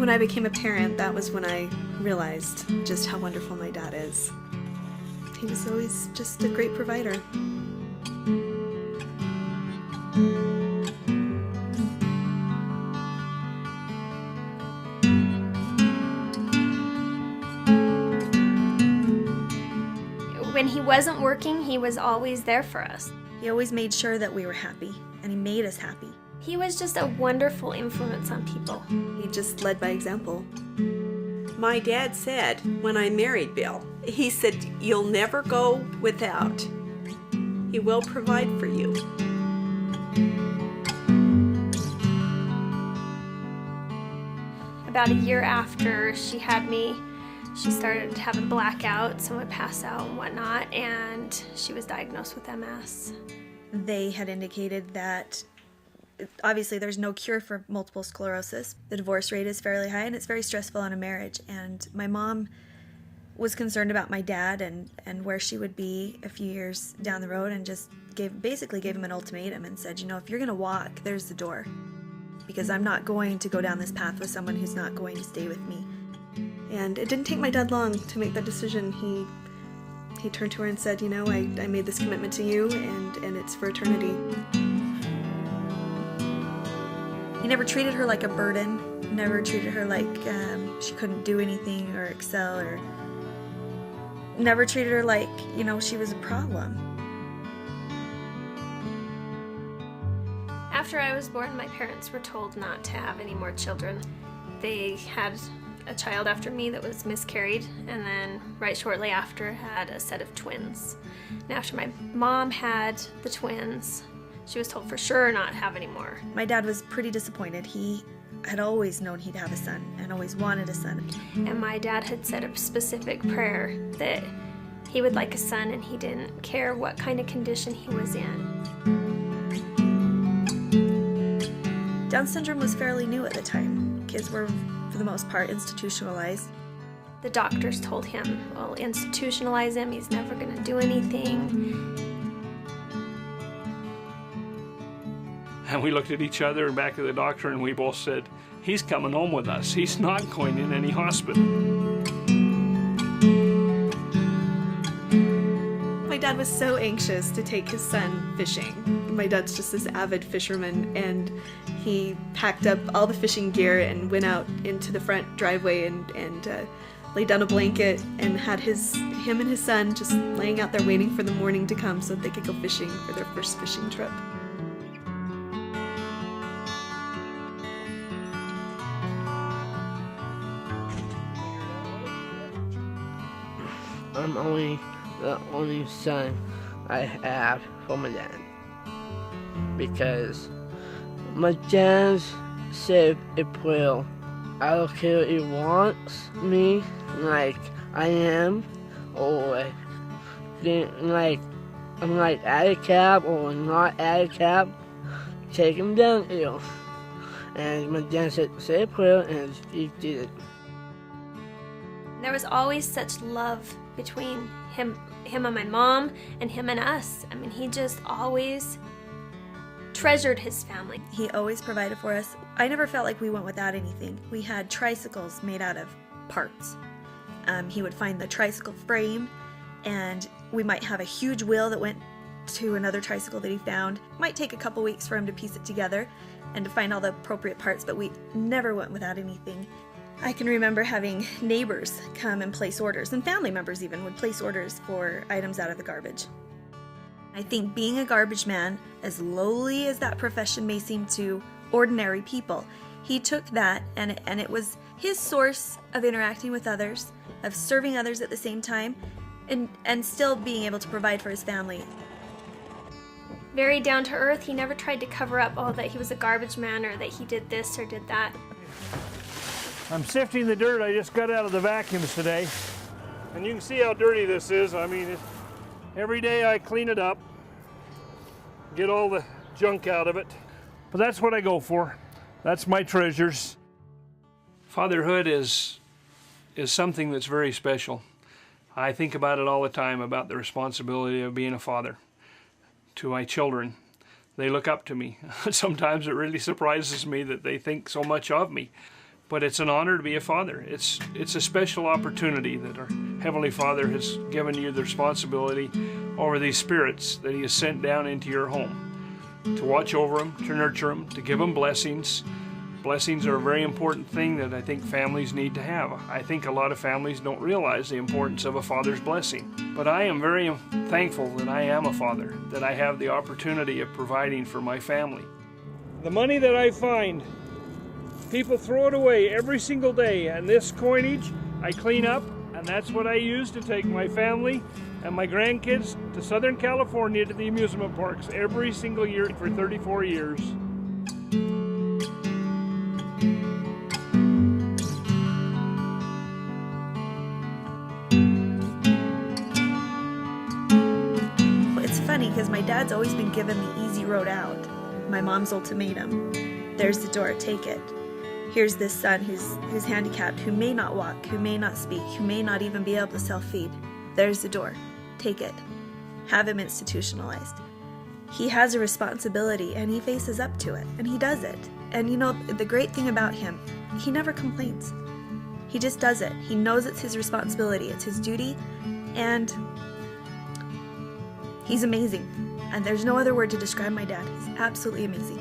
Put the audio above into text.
When I became a parent, that was when I realized just how wonderful my dad is. He was always just a great provider. When he wasn't working, he was always there for us. He always made sure that we were happy, and he made us happy. He was just a wonderful influence on people. He just led by example. My dad said when I married Bill, he said, "You'll never go without. He will provide for you." About a year after she had me, she started having blackouts and would pass out and whatnot, and she was diagnosed with MS. They had indicated that obviously there's no cure for multiple sclerosis. The divorce rate is fairly high and it's very stressful on a marriage. And my mom was concerned about my dad and where she would be a few years down the road, and just basically gave him an ultimatum and said, you know, if you're going to walk, there's the door. Because I'm not going to go down this path with someone who's not going to stay with me. And it didn't take my dad long to make that decision. He turned to her and said, you know, I made this commitment to you, and it's for eternity. He never treated her like a burden, never treated her like she couldn't do anything or excel, or never treated her like, you know, she was a problem. After I was born, my parents were told not to have any more children. They had a child after me that was miscarried, and then right shortly after had a set of twins. And after my mom had the twins, she was told for sure not to have any more. My dad was pretty disappointed. He had always known he'd have a son and always wanted a son. And my dad had said a specific prayer that he would like a son, and he didn't care what kind of condition he was in. Down syndrome was fairly new at the time. Kids were, for the most part, institutionalized. The doctors told him, well, institutionalize him, he's never going to do anything. And we looked at each other and back at the doctor, and we both said, he's coming home with us. He's not going in any hospital. My dad was so anxious to take his son fishing. My dad's just this avid fisherman, and he packed up all the fishing gear and went out into the front driveway and laid down a blanket and had him and his son just laying out there waiting for the morning to come so that they could go fishing for their first fishing trip. I'm the only son I have from my dad, because my dad said a prayer. I don't care if he wants me like I am, or like I'm like at a cab or not at a cab. Take him down here. And my dad said, say a prayer, and he did it. There was always such love between him and my mom, and him and us. I mean, he just always treasured his family. He always provided for us. I never felt like we went without anything. We had tricycles made out of parts. He would find the tricycle frame, and we might have a huge wheel that went to another tricycle that he found. It might take a couple weeks for him to piece it together and to find all the appropriate parts, but we never went without anything. I can remember having neighbors come and place orders, and family members even would place orders for items out of the garbage. I think being a garbage man, as lowly as that profession may seem to ordinary people, he took that and it was his source of interacting with others, of serving others at the same time, and still being able to provide for his family. Very down to earth. He never tried to cover up, that he was a garbage man or that he did this or did that. I'm sifting the dirt I just got out of the vacuums today. And you can see how dirty this is. I mean, every day I clean it up, get all the junk out of it. But that's what I go for. That's my treasures. Fatherhood is something that's very special. I think about it all the time, about the responsibility of being a father to my children. They look up to me. Sometimes it really surprises me that they think so much of me. But it's an honor to be a father. It's a special opportunity that our Heavenly Father has given you the responsibility over these spirits that He has sent down into your home, to watch over them, to nurture them, to give them blessings. Blessings are a very important thing that I think families need to have. I think a lot of families don't realize the importance of a father's blessing. But I am very thankful that I am a father, that I have the opportunity of providing for my family. The money that I find, people throw it away every single day, and this coinage I clean up, and that's what I use to take my family and my grandkids to Southern California to the amusement parks every single year for 34 years. It's funny because my dad's always been given the easy road out. My mom's ultimatum. There's the door, take it. Here's this son who's handicapped, who may not walk, who may not speak, who may not even be able to self-feed. There's the door, take it. Have him institutionalized. He has a responsibility and he faces up to it, and he does it. And you know, the great thing about him, he never complains. He just does it. He knows it's his responsibility, it's his duty, and he's amazing. And there's no other word to describe my dad. He's absolutely amazing.